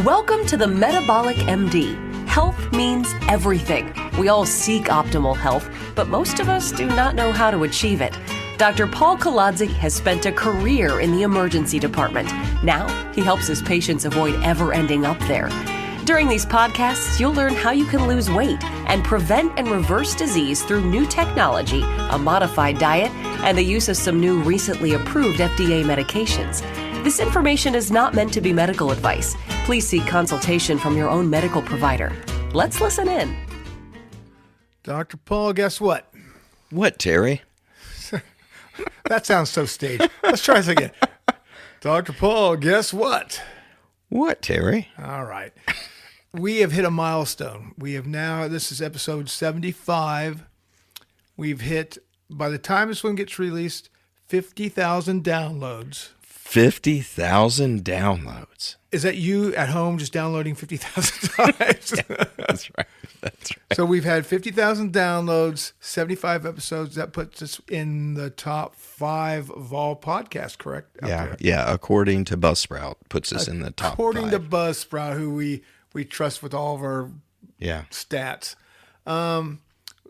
Welcome to the Metabolic MD. Health means everything. We all seek optimal health, but most of us do not know how to achieve it. Dr. Paul Kaladze has spent a career in the emergency department. Now, he helps his patients avoid ever ending up there. During these podcasts, you'll learn how you can lose weight and prevent and reverse disease through new technology, a modified diet, and the use of some new recently approved FDA medications. This information is not meant to be medical advice. Please seek consultation from your own medical provider. Let's listen in. Dr. Paul, guess what? What, Terry? That sounds so staged. Let's try this again. Dr. Paul, guess what? What, Terry? All right. We have hit a milestone. We have now, this is episode 75. We've hit, by the time this one gets released, 50,000 downloads. 50,000 downloads. Is that you at home just downloading 50,000 times? Yeah, that's right. That's right. So we've had 50,000 downloads, 75 episodes. That puts us in the top 5 of all podcasts, correct? Yeah. According to Buzzsprout, puts us in the top 5. According to Buzzsprout, who we trust with all of our stats.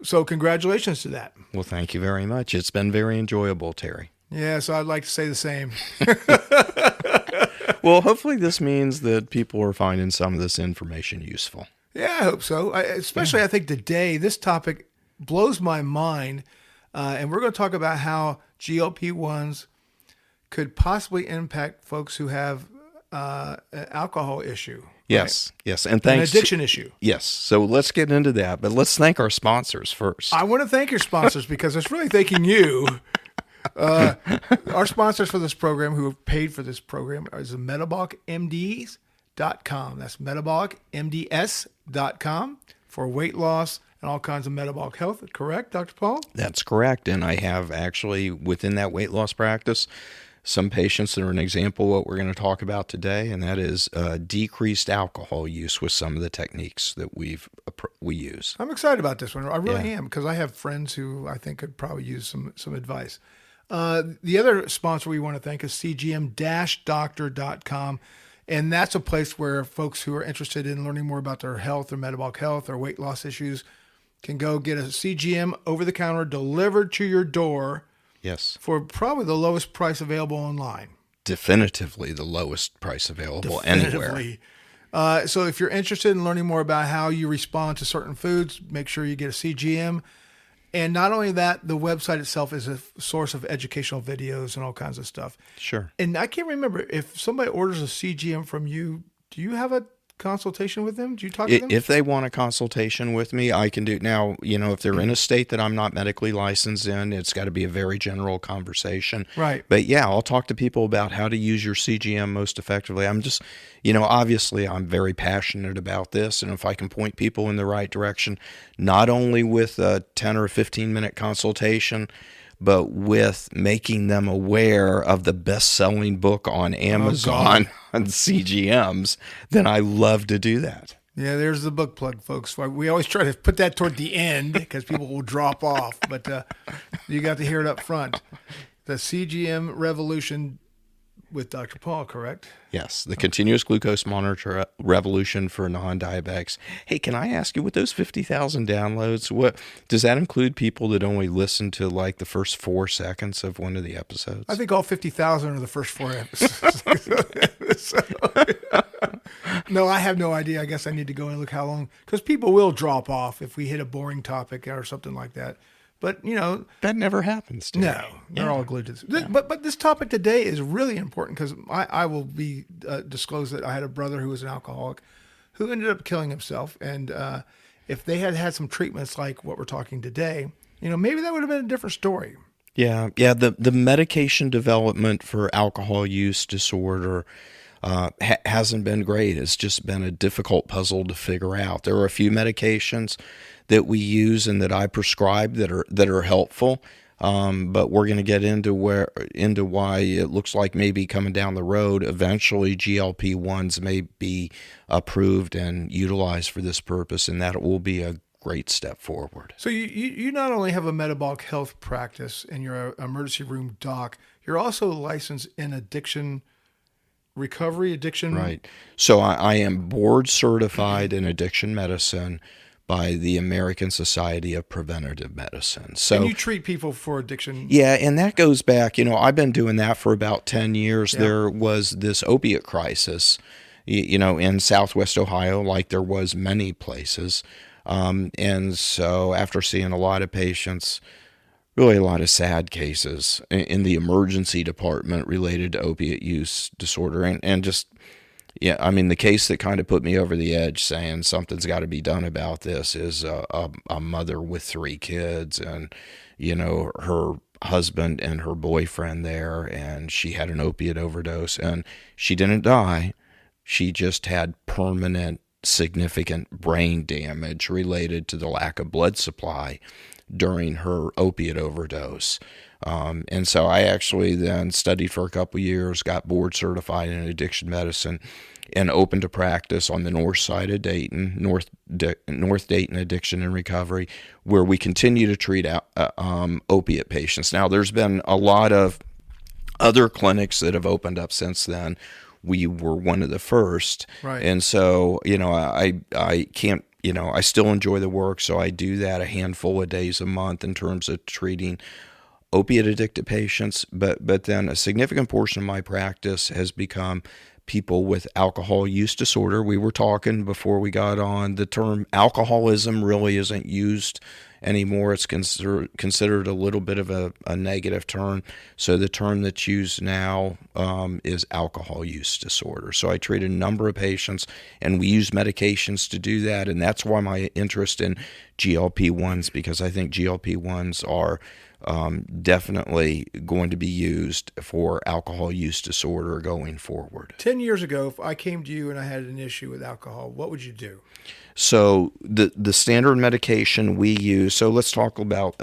So congratulations to that. Well, thank you very much. It's been very enjoyable, Terry. Yeah, so I'd like to say the same. Well, hopefully this means that people are finding some of this information useful. Yeah, I hope so. I think today, this topic blows my mind. And we're going to talk about how GLP-1s could possibly impact folks who have an alcohol issue. Yes, right? Yes. And thanks. An addiction issue. Yes. So let's get into that. But let's thank our sponsors first. I want to thank your sponsors because it's really thanking you. Our sponsors for this program, who have paid for this program, is metabolicmds.com. That's metabolicmds.com for weight loss and all kinds of metabolic health. Correct, Dr. Paul? That's correct. And I have actually, within that weight loss practice, some patients that are an example of what we're going to talk about today, and that is decreased alcohol use with some of the techniques that we use. I'm excited about this one. I really am, because I have friends who I think could probably use some advice. The other sponsor we want to thank is cgm-doctor.com. And that's a place where folks who are interested in learning more about their health, their metabolic health, or weight loss issues can go get a CGM over the counter delivered to your door. Yes. For probably the lowest price available online. Definitively the lowest price available anywhere. So if you're interested in learning more about how you respond to certain foods, make sure you get a CGM. And not only that, the website itself is a source of educational videos and all kinds of stuff. Sure. And I can't remember, if somebody orders a CGM from you, do you have a consultation with them? Do you talk to them? If they want a consultation with me, I can do. Now, if they're in a state that I'm not medically licensed in, it's got to be a very general conversation. Right. But yeah, I'll talk to people about how to use your CGM most effectively. I'm just, obviously I'm very passionate about this. And if I can point people in the right direction, not only with a 10 or 15 minute consultation, but with making them aware of the best-selling book on Amazon on CGMs, then I love to do that. Yeah, there's the book plug, folks. We always try to put that toward the end because people will drop off, but you got to hear it up front. The CGM Revolution with Dr. Paul, correct? Yes, the continuous glucose monitor revolution for non-diabetics. Hey, can I ask you, with those 50,000 downloads, what does that include? People that only listen to like the first 4 seconds of one of the episodes? I think all 50,000 are the first 4 episodes. No, I have no idea. I guess I need to go and look how long, because people will drop off if we hit a boring topic or something like that. But, that never happens to me. No, they're all glued to this. Yeah. But this topic today is really important because I will be disclose that I had a brother who was an alcoholic who ended up killing himself. And if they had had some treatments like what we're talking today, maybe that would have been a different story. Yeah. The medication development for alcohol use disorder hasn't been great. It's just been a difficult puzzle to figure out. There are a few medications that we use and that I prescribe that are helpful, but we're going to get into why it looks like maybe coming down the road eventually GLP-1s may be approved and utilized for this purpose, and that will be a great step forward. So you not only have a metabolic health practice and you're an emergency room doc, you're also licensed in addiction recovery, addiction. Right. So I am board certified in addiction medicine by the American Society of Preventative Medicine. So And you treat people for addiction. yeah, and that goes back, I've been doing that for about 10 years. Yeah. There was this opiate crisis, in Southwest Ohio, like there was many places. And so after seeing a lot of patients, really a lot of sad cases in the emergency department related to opiate use disorder, and just, yeah, I mean, the case that kind of put me over the edge saying something's got to be done about this is a mother with 3 kids, and, her husband and her boyfriend there, and she had an opiate overdose, and she didn't die. She just had permanent, significant brain damage related to the lack of blood supply during her opiate overdose. And so I actually then studied for a couple of years, got board certified in addiction medicine, and opened a practice on the north side of Dayton, North Dayton Addiction and Recovery, where we continue to treat opiate patients. Now, there's been a lot of other clinics that have opened up since then. We were one of the first. Right. And so, I can't, I still enjoy the work, so I do that a handful of days a month in terms of treating opiate addicted patients. But then a significant portion of my practice has become people with alcohol use disorder. We were talking before we got on, the term alcoholism really isn't used anymore. It's considered a little bit of a negative term. So the term that's used now is alcohol use disorder. So I treat a number of patients, and we use medications to do that. And that's why my interest in GLP-1s, because I think GLP-1s are definitely going to be used for alcohol use disorder going forward. 10 years ago, if I came to you and I had an issue with alcohol, what would you do? So the standard medication we use, so let's talk about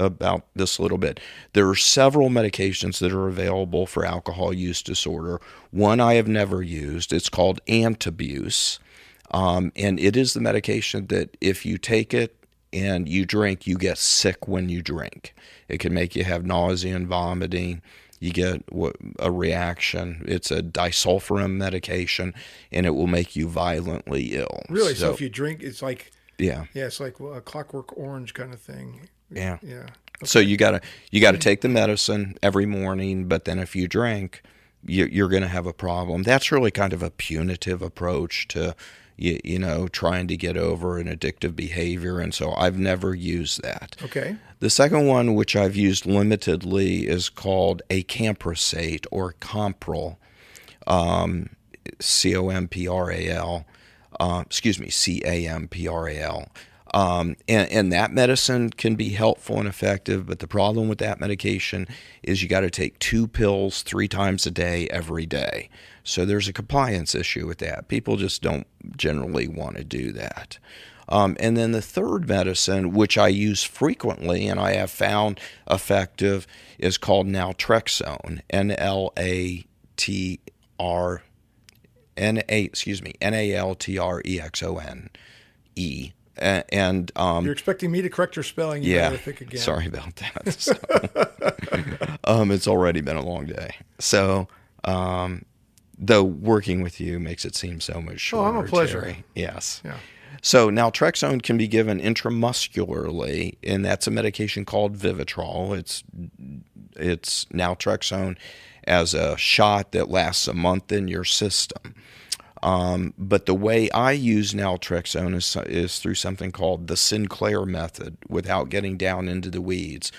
this a little bit. There are several medications that are available for alcohol use disorder. One I have never used, it's called Antabuse, and it is the medication that if you take it and you drink, you get sick when you drink. It can make you have nausea and vomiting. You get a reaction. It's a disulfiram medication, and it will make you violently ill. Really? So if you drink, it's like, yeah, it's like a Clockwork Orange kind of thing. Yeah. Yeah. Okay. So you gotta take the medicine every morning, but then if you drink, you're going to have a problem. That's really kind of a punitive approach to trying to get over an addictive behavior, and so I've never used that. Okay. The second one, which I've used limitedly, is called acamprosate or Compral, C-O-M-P-R-A-L. C-A-M-P-R-A-L. And that medicine can be helpful and effective, but the problem with that medication is you got to take 2 pills 3 times a day every day. So there's a compliance issue with that. People just don't generally want to do that. And then the third medicine, which I use frequently and I have found effective, is called naltrexone, Naltrexone. And you're expecting me to correct your spelling. You better think again. Sorry about that. So, it's already been a long day. So, though working with you makes it seem so much shorter. Oh, I'm a pleasure. Jerry. Yes. Yeah. So naltrexone can be given intramuscularly, and that's a medication called Vivitrol. It's naltrexone as a shot that lasts a month in your system. But the way I use naltrexone is through something called the Sinclair method, without getting down into the weeds.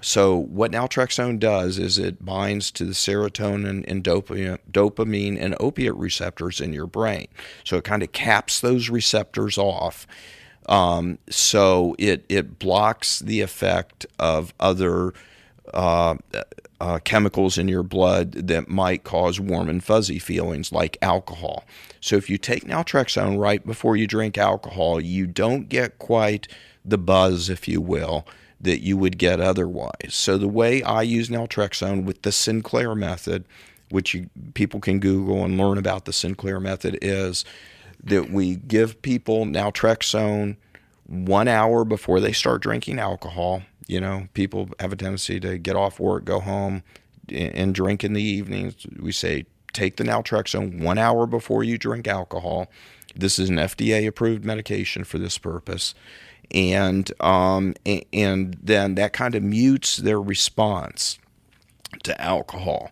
So what naltrexone does is it binds to the serotonin and dopamine and opiate receptors in your brain. So it kind of caps those receptors off. So it blocks the effect of other chemicals in your blood that might cause warm and fuzzy feelings, like alcohol. So if you take naltrexone right before you drink alcohol, you don't get quite the buzz, if you will, that you would get otherwise. So the way I use naltrexone with the Sinclair method, which people can Google and learn about the Sinclair method, is that we give people naltrexone 1 hour before they start drinking alcohol. People have a tendency to get off work, go home, and drink in the evenings. We say take the naltrexone 1 hour before you drink alcohol. This is an FDA-approved medication for this purpose. And then that kind of mutes their response to alcohol.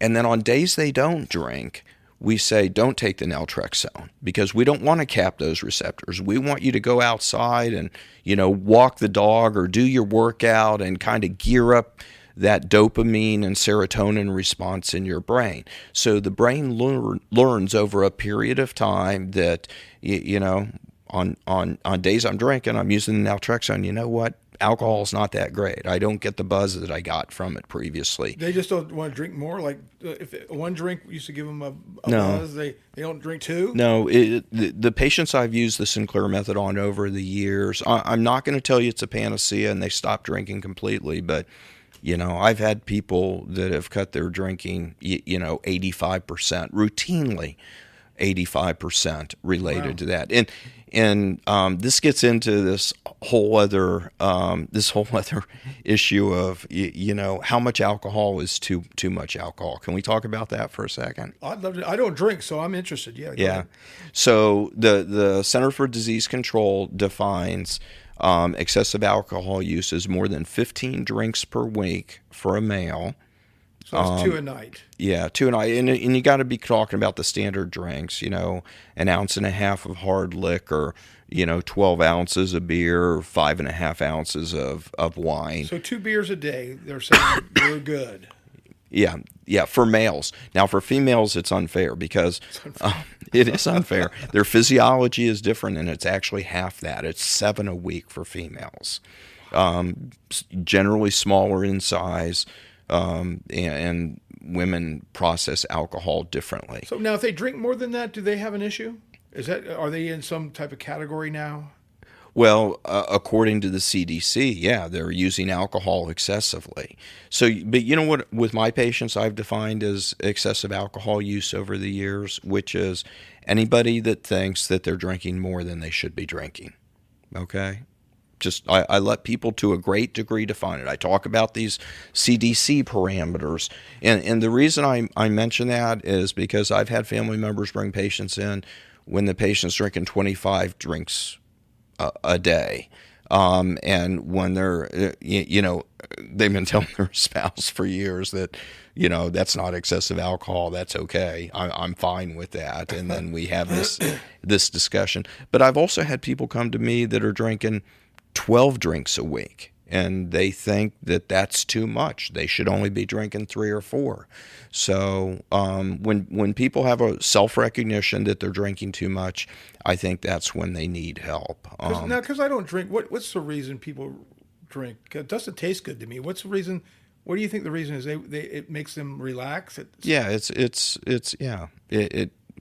And then on days they don't drink, we say don't take the naltrexone because we don't want to cap those receptors. We want you to go outside and, walk the dog or do your workout and kind of gear up that dopamine and serotonin response in your brain. So the brain learns over a period of time that, on days I'm drinking, I'm using the naltrexone. You know what? Alcohol is not that great. I don't get the buzz that I got from it previously. They just don't want to drink more? Like if one drink used to give them a No. buzz, they don't drink two? No, the patients I've used the Sinclair method on over the years, I'm not going to tell you it's a panacea and they stop drinking completely, but I've had people that have cut their drinking, 85%, routinely 85% related to that. And this gets into this whole other issue of how much alcohol is too much alcohol. Can we talk about that for a second? I'd love to. I don't drink, so I'm interested. Yeah. Go ahead. So the Center for Disease Control defines excessive alcohol use as more than 15 drinks per week for a male. So it's 2 a night. Yeah, 2 a night. And you got to be talking about the standard drinks, an ounce and a half of hard liquor, 12 ounces of beer, 5.5 ounces of wine. So 2 beers a day, they're saying you're good. Yeah, for males. Now, for females, it's unfair because it is unfair. Their physiology is different, and it's actually half that. It's 7 a week for females. Generally smaller in size. And women process alcohol differently. So now if they drink more than that, do they have an issue? Are they in some type of category now? Well, according to the CDC, yeah, they're using alcohol excessively. So, but you know what, with my patients, I've defined as excessive alcohol use over the years, which is anybody that thinks that they're drinking more than they should be drinking. Okay? I let people to a great degree define it. I talk about these CDC parameters. And the reason I mention that is because I've had family members bring patients in when the patient's drinking 25 drinks a day. And when they're, they've been telling their spouse for years that, that's not excessive alcohol. That's okay. I'm fine with that. And then we have this discussion. But I've also had people come to me that are drinking 12 drinks a week, and they think that that's too much. They should only be drinking 3 or 4. So when people have a self-recognition that they're drinking too much, I think that's when they need help. Because I don't drink, what's the reason people drink? It doesn't taste good to me. What's the reason? What do you think the reason is? It makes them relax?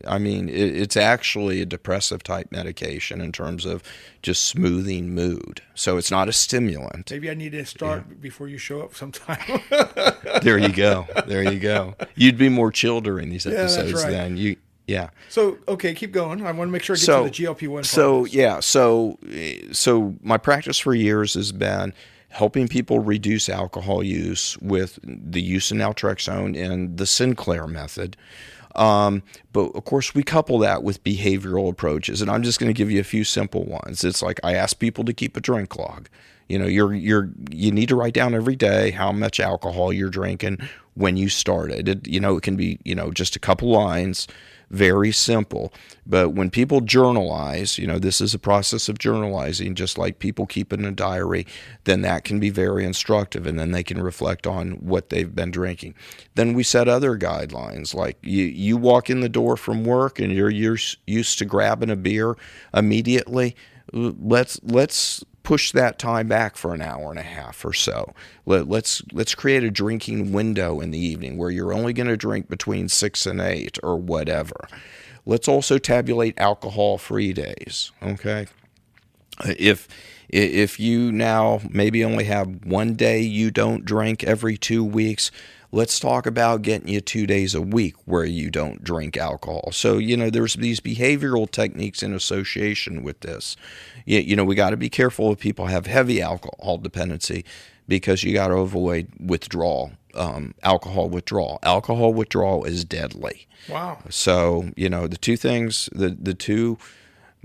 It's actually a depressive type medication in terms of just smoothing mood. So it's not a stimulant. Maybe I need to start before you show up sometime. There you go. You'd be more chill during these episodes that's right. then. Yeah. So, okay, keep going. I want to make sure I get to the GLP-1 part. So my practice for years has been helping people reduce alcohol use with the use of naltrexone and the Sinclair method. But of course, we couple that with behavioral approaches, and I'm just going to give you a few simple ones. It's like I ask people to keep a drink log. You need to write down every day how much alcohol you're drinking when you started. It can be just a couple lines, very simple. But when people journalize, this is a process of journalizing, just like people keep in a diary, then that can be very instructive, and then they can reflect on what they've been drinking. Then we set other guidelines, like you walk in the door from work and you're used to grabbing a beer immediately. Let's push that time back for an hour and a half or so. Let's create a drinking window in the evening where you're only going to drink between 6 and 8 or whatever. Let's also tabulate alcohol-free days, okay? If you now maybe only have one day you don't drink every 2 weeks, let's talk about getting you 2 days a week where you don't drink alcohol. So, there's these behavioral techniques in association with this. We got to be careful if people have heavy alcohol dependency because you got to avoid withdrawal alcohol withdrawal. Alcohol withdrawal is deadly. Wow. So, the two things, the two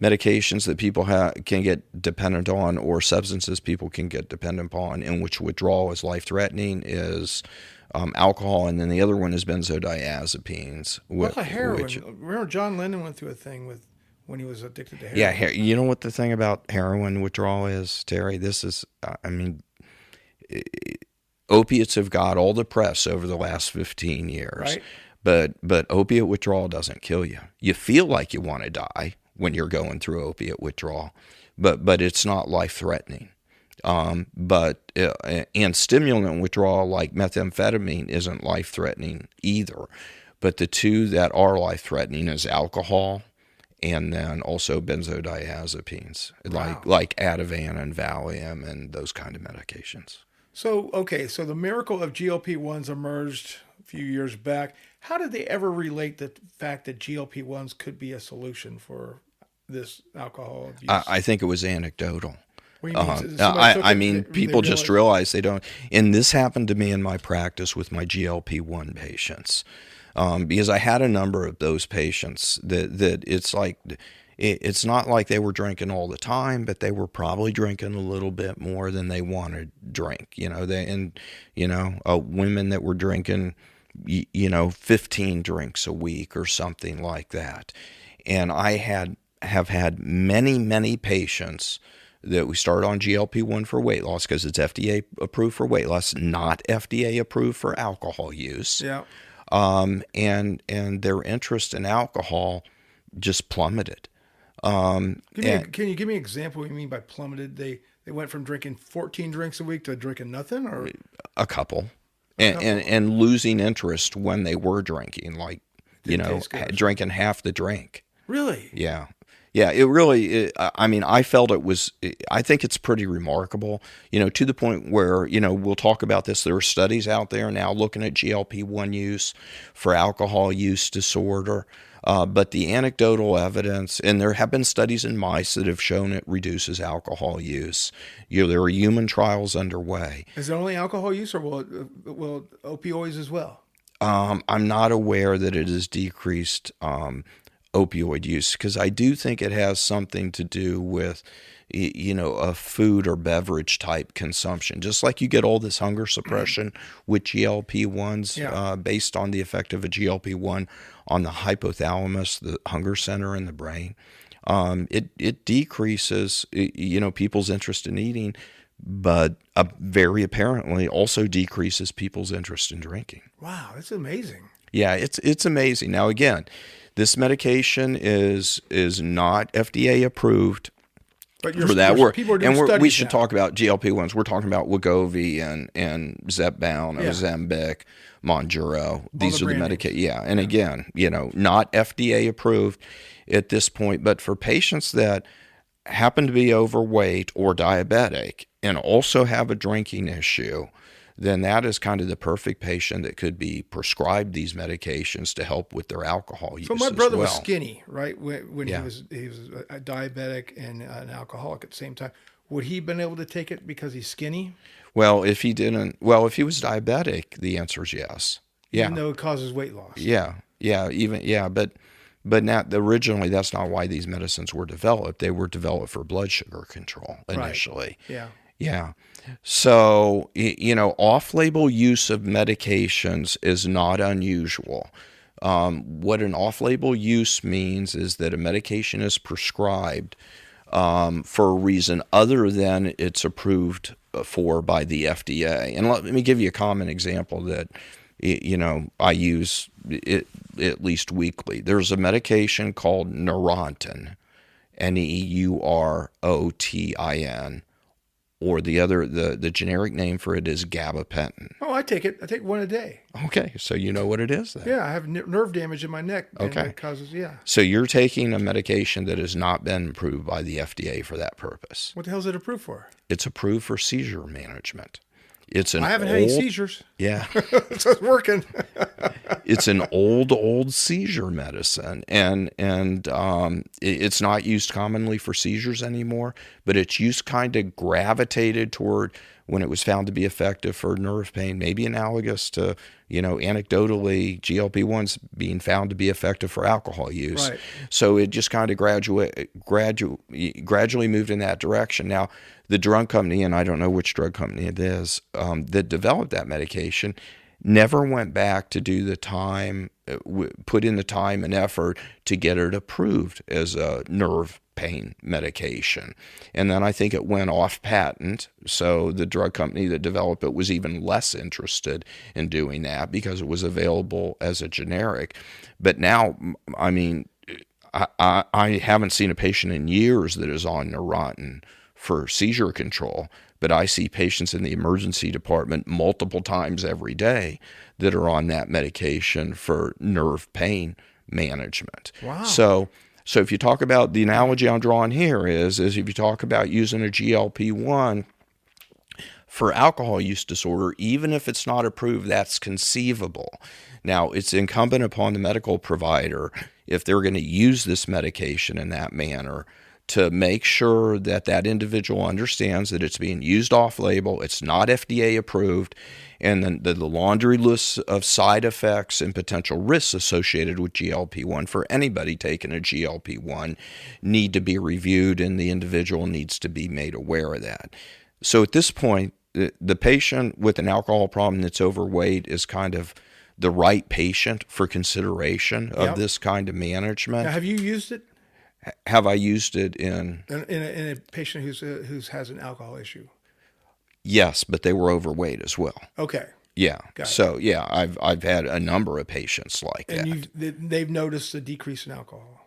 medications that people can get dependent on, or substances people can get dependent on, in which withdrawal is life-threatening, is alcohol, and then the other one is benzodiazepines. What about heroin? Remember John Lennon went through a thing when he was addicted to heroin. Yeah, you know what the thing about heroin withdrawal is, Terry? This is, opiates have got all the press over the last 15 years. Right. But opiate withdrawal doesn't kill you. You feel like you want to die when you're going through opiate withdrawal, but it's not life-threatening. And stimulant withdrawal like methamphetamine isn't life-threatening either. But the two that are life-threatening is alcohol and then also benzodiazepines, Wow. like Ativan and Valium and those kind of medications. So the miracle of GLP-1s emerged a few years back. How did they ever relate the fact that GLP-1s could be a solution for this alcohol abuse? I think it was anecdotal. What do you mean? People just realize they don't. And this happened to me in my practice with my GLP-1 patients, because I had a number of those patients that it's like, it's not like they were drinking all the time, but they were probably drinking a little bit more than they wanted to drink. Women that were drinking, 15 drinks a week or something like that. And I have had many patients that we started on GLP-1 for weight loss because it's FDA approved for weight loss, not FDA approved for alcohol use. Yeah. And their interest in alcohol just plummeted. Can you give me an example of what you mean by plummeted? They went from drinking 14 drinks a week to drinking nothing, or a couple, and losing interest when they were drinking, like drinking half the drink. Really? Yeah. It really. I felt it was. I think it's pretty remarkable. To the point where we'll talk about this. There are studies out there now looking at GLP-1 use for alcohol use disorder. But the anecdotal evidence, and there have been studies in mice that have shown it reduces alcohol use. There are human trials underway. Is it only alcohol use, or will opioids as well? I'm not aware that it has decreased opioid use, because I do think it has something to do with a food or beverage type consumption. Just like you get all this hunger suppression with GLP-1s based on the effect of a GLP-1 on the hypothalamus, the hunger center in the brain. It decreases people's interest in eating, but very apparently also decreases people's interest in drinking. Wow, that's amazing. Yeah, it's amazing. Now again, this medication is not FDA approved. But for that work. People are doing and studies we should now. talk about GLP-1s. We're talking about Wegovy and Zepbound, Ozempic, Mounjaro. These are the medications. Yeah, and again, not FDA approved at this point. But for patients that happen to be overweight or diabetic and also have a drinking issue, then that is kind of the perfect patient that could be prescribed these medications to help with their alcohol use. So my brother as well. was skinny, right? When he was a diabetic and an alcoholic at the same time. Would he been able to take it because he's skinny? Well, if he was diabetic, the answer is yes. Yeah. Even though it causes weight loss. But not originally. That's not why these medicines were developed. They were developed for blood sugar control initially. Right. Yeah. So, off-label use of medications is not unusual. What an off-label use means is that a medication is prescribed for a reason other than it's approved for by the FDA. And let me give you a common example that, I use it at least weekly. There's a medication called Neurontin, Neurotin, or the generic name for it is gabapentin. Oh, I take it. I take one a day. Okay, so you know what it is then. Yeah, I have nerve damage in my neck. Okay. And it causes, So you're taking a medication that has not been approved by the FDA for that purpose. What the hell is it approved for? It's approved for seizure management. I haven't had any seizures. Yeah. So it's working. It's an old seizure medicine, and it's not used commonly for seizures anymore, but its use kind of gravitated toward when it was found to be effective for nerve pain, maybe analogous to, anecdotally GLP-1s being found to be effective for alcohol use. Right. So it just kind of gradually moved in that direction. Now, the drug company, and I don't know which drug company it is, that developed that medication, never went back to do the time, put in the time and effort to get it approved as a nerve pain medication. And then I think it went off patent. So the drug company that developed it was even less interested in doing that because it was available as a generic. But now, I mean, I haven't seen a patient in years that is on Neurontin for seizure control, but I see patients in the emergency department multiple times every day that are on that medication for nerve pain management. Wow. So if you talk about, the analogy I'm drawing here is if you talk about using a GLP-1 for alcohol use disorder, even if it's not approved, that's conceivable. Now, it's incumbent upon the medical provider, if they're going to use this medication in that manner, to make sure that that individual understands that it's being used off-label, it's not FDA approved, and then the laundry list of side effects and potential risks associated with GLP-1 for anybody taking a GLP-1 need to be reviewed, and the individual needs to be made aware of that. So at this point, the patient with an alcohol problem that's overweight is kind of the right patient for consideration of this kind of management. Now, have you used it? Have I used it in a patient who has an alcohol issue? Yes, but they were overweight as well. Okay. Yeah. Got it. So yeah, I've had a number of patients like that. And they've noticed a decrease in alcohol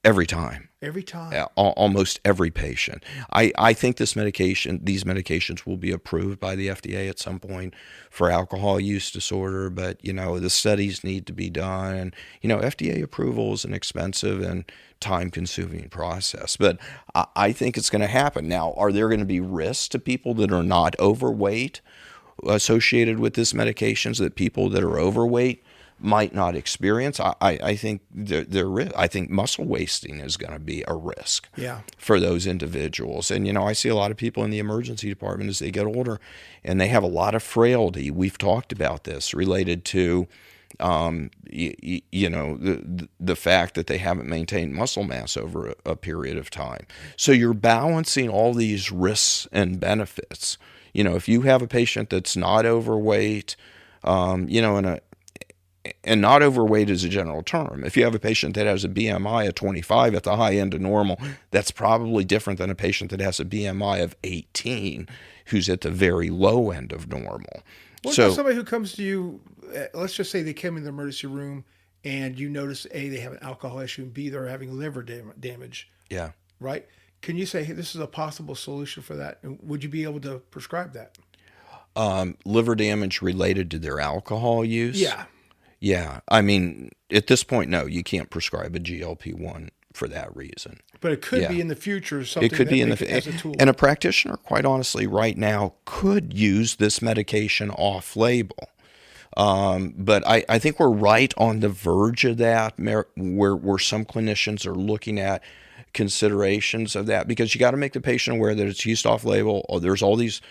Every time. every time. Almost every patient. I think these medications will be approved by the FDA at some point for alcohol use disorder, but the studies need to be done, and FDA approval is an expensive and time-consuming process. But I think it's going to happen. Now, are there going to be risks to people that are not overweight associated with this medications that people that are overweight might not experience? I think I think muscle wasting is going to be a risk for those individuals. And, I see a lot of people in the emergency department as they get older, and they have a lot of frailty. We've talked about this related to, the fact that they haven't maintained muscle mass over a period of time. So you're balancing all these risks and benefits. If you have a patient that's not overweight, and not overweight is a general term. If you have a patient that has a BMI of 25 at the high end of normal, that's probably different than a patient that has a BMI of 18 who's at the very low end of normal. What about somebody who comes to you, let's just say they came in the emergency room and you notice A, they have an alcohol issue, and B, they're having liver damage. Yeah. Right? Can you say, hey, this is a possible solution for that? And would you be able to prescribe that? Liver damage related to their alcohol use? Yeah. Yeah. I mean, at this point, no, you can't prescribe a GLP-1 for that reason. But it could be in the future something it could be as a tool. And a practitioner, quite honestly, right now could use this medication off-label. But I think we're right on the verge of that, where some clinicians are looking at considerations of that, because you got to make the patient aware that it's used off-label. Or there's all these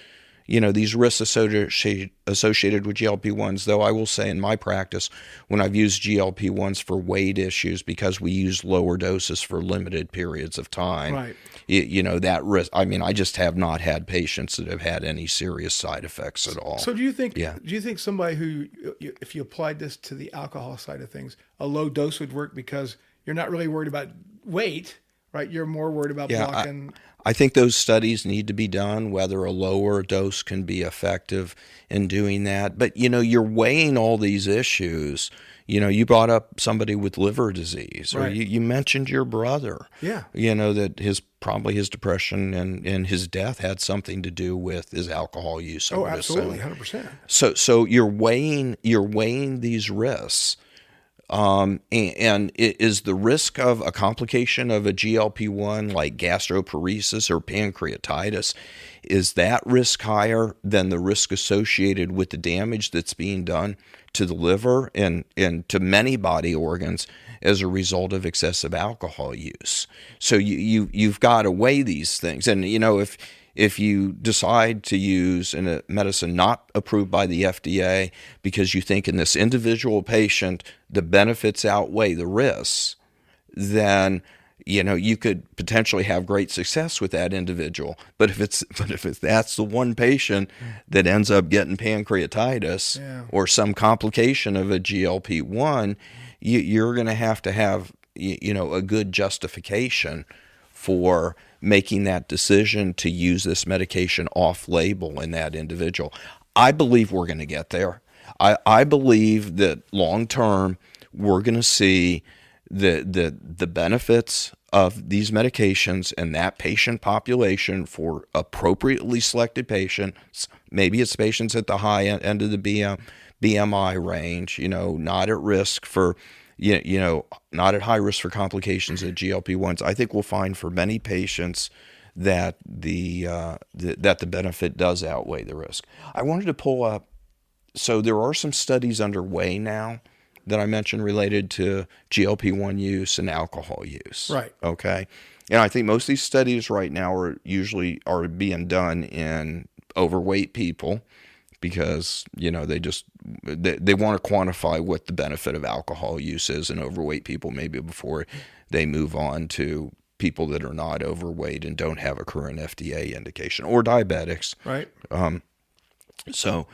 these risks associated with GLP-1s, though I will say in my practice, when I've used GLP-1s for weight issues, because we use lower doses for limited periods of time, right. That risk, I just have not had patients that have had any serious side effects at all. So do you think somebody who, if you applied this to the alcohol side of things, a low dose would work because you're not really worried about weight, right? You're more worried about blocking. I think those studies need to be done, whether a lower dose can be effective in doing that. But, you're weighing all these issues. You brought up somebody with liver disease, or right. you mentioned your brother. Yeah. That his depression and his death had something to do with his alcohol use. Oh, absolutely, 100%. So you're weighing these risks. And is the risk of a complication of a GLP-1 like gastroparesis or pancreatitis, is that risk higher than the risk associated with the damage that's being done to the liver and to many body organs as a result of excessive alcohol use. So you've got to weigh these things. And, if you decide to use a medicine not approved by the FDA because you think in this individual patient the benefits outweigh the risks, then you could potentially have great success with that individual. But if that's the one patient that ends up getting pancreatitis or some complication of a GLP-1, you're going to have a good justification for making that decision to use this medication off-label in that individual. I believe we're going to get there. I believe that long-term we're going to see the benefits of these medications and that patient population for appropriately selected patients. Maybe it's patients at the high end of the BMI range, not at risk for, not at high risk for complications of GLP-1s. I think we'll find for many patients that the benefit does outweigh the risk. I wanted to pull up, so there are some studies underway now that I mentioned related to GLP-1 use and alcohol use. Right. Okay. And I think most of these studies right now are being done in overweight people because, they want to quantify what the benefit of alcohol use is in overweight people maybe before they move on to people that are not overweight and don't have a current FDA indication, or diabetics. Right. So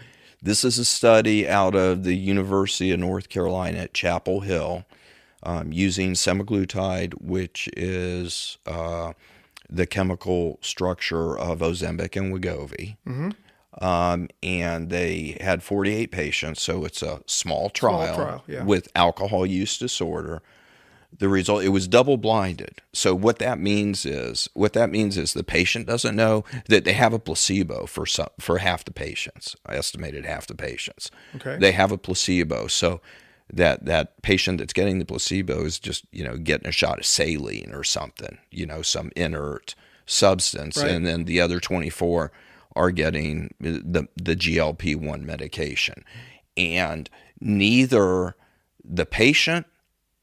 this is a study out of the University of North Carolina at Chapel Hill using semaglutide, which is the chemical structure of Ozempic and Wegovy. Mm-hmm. And they had 48 patients, so it's a small trial, with alcohol use disorder. The result, it was double blinded. So what that means is the patient doesn't know that they have a placebo for half the patients. I estimated half the patients. Okay. They have a placebo. So that patient that's getting the placebo is just, getting a shot of saline or something, some inert substance. Right. And then the other 24 are getting the GLP-1 medication. And neither the patient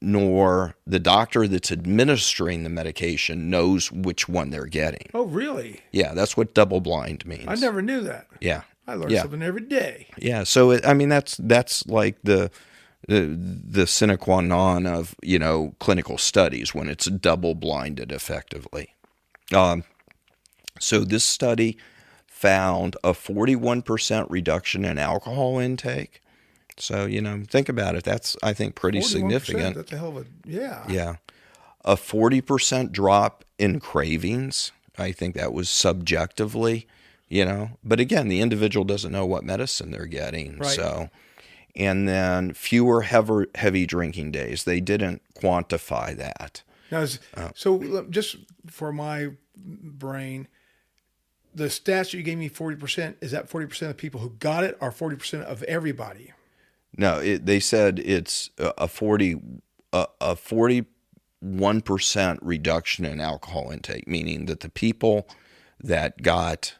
nor the doctor that's administering the medication knows which one they're getting. Oh, really? Yeah, that's what double blind means. I never knew that. Yeah. I learn something every day. Yeah, so that's like the sine qua non of, clinical studies when it's double blinded effectively. So this study found a 41% reduction in alcohol intake. So, think about it. That's, I think, pretty significant. That's a hell of a, yeah. Yeah. A 40% drop in cravings. I think that was subjectively, But again, the individual doesn't know what medicine they're getting. Right. So, and then fewer heavy drinking days. They didn't quantify that. Now, so just for my brain, the stats you gave me, 40%, is that 40% of people who got it or 40% of everybody? No, they said it's a 41% reduction in alcohol intake, meaning that the people that got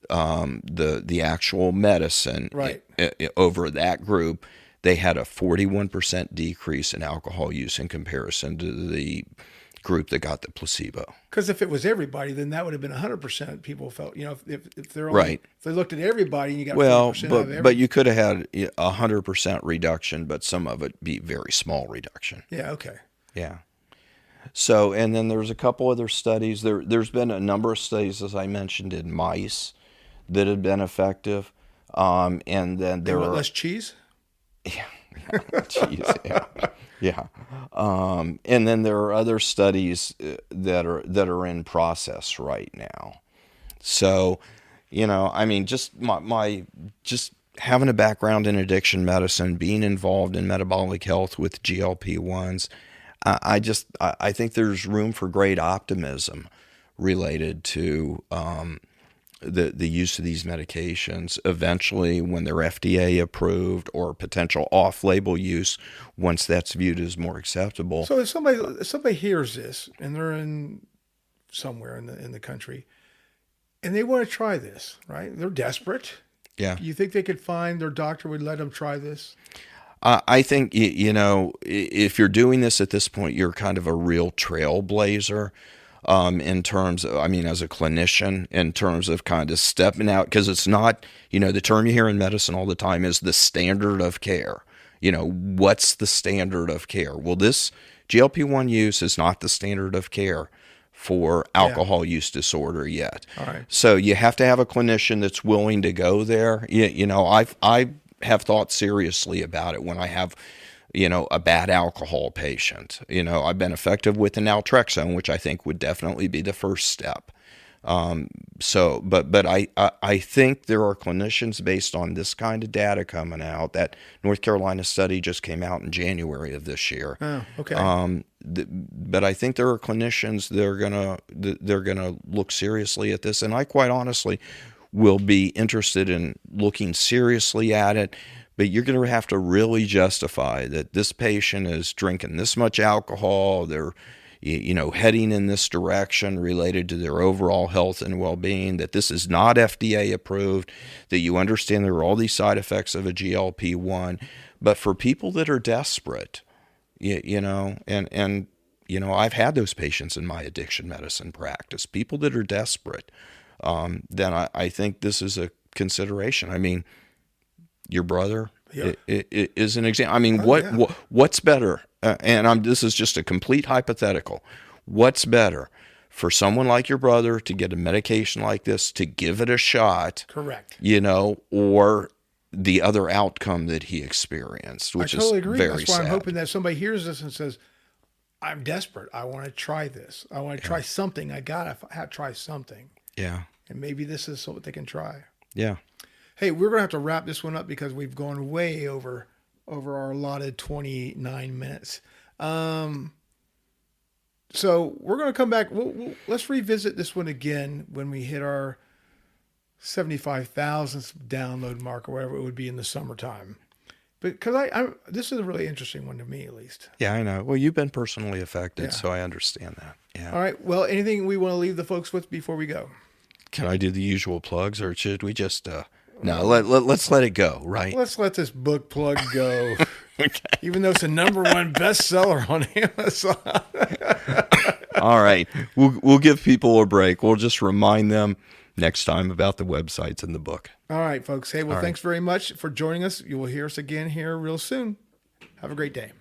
the actual medicine right. over that group, they had a 41% decrease in alcohol use in comparison to the group that got the placebo. Because if it was everybody, then that would have been 100% people felt, if they're only, right. If they looked at everybody and you got 40% of everybody. But you could have had 100% reduction, but some of it be very small reduction. Yeah, okay. Yeah. So, and then there's a couple other studies. There's been a number of studies, as I mentioned, in mice that have been effective. And then there are less cheese? Yeah. Cheese, yeah. Yeah. And then there are other studies that are in process right now. So, just just having a background in addiction medicine, being involved in metabolic health with GLP-1s, I think there's room for great optimism related to the use of these medications eventually when they're FDA approved, or potential off-label use once that's viewed as more acceptable. So if somebody hears this and they're in somewhere in the country and they want to try this, right? They're desperate. Yeah. You think they could find their doctor would let them try this? I think, if you're doing this at this point, you're kind of a real trailblazer in terms of, as a clinician, in terms of kind of stepping out, because it's not, the term you hear in medicine all the time is the standard of care. What's the standard of care? Well, this GLP-1 use is not the standard of care for alcohol use disorder yet. All right. So you have to have a clinician that's willing to go there. I have thought seriously about it when I have, a bad alcohol patient. I've been effective with an naltrexone, which I think would definitely be the first step. But I think there are clinicians, based on this kind of data coming out, that North Carolina study just came out in January of this year. Oh, okay. But I think there are clinicians they're gonna look seriously at this, and I quite honestly will be interested in looking seriously at it. But you're going to have to really justify that this patient is drinking this much alcohol, they're heading in this direction related to their overall health and well-being, that this is not FDA approved, that you understand there are all these side effects of a GLP-1. But for people that are desperate, I've had those patients in my addiction medicine practice, people that are desperate, then I think this is a consideration. Your brother is an example. What's better? This is just a complete hypothetical. What's better for someone like your brother to get a medication like this, to give it a shot? Correct. Or the other outcome that he experienced, which I totally is agree. very That's why sad. I'm hoping that somebody hears this and says, I'm desperate. I want to try this. I want to try something. I got to try something. Yeah. And maybe this is what they can try. Yeah. Hey, we're going to have to wrap this one up because we've gone way over our allotted 29 minutes. So we're going to come back. Let's revisit this one again when we hit our 75,000th download mark or whatever it would be in the summertime. Because this is a really interesting one to me, at least. Yeah, I know. Well, you've been personally affected, so I understand that. Yeah. All right. Well, anything we want to leave the folks with before we go? Can I do the usual plugs, or should we just... No, let's let it go, right? Let's let this book plug go. Okay. Even though it's the #1 bestseller on Amazon. All right. We'll give people a break. We'll just remind them next time about the websites and the book. All right, folks. Hey, thanks very much for joining us. You will hear us again here real soon. Have a great day.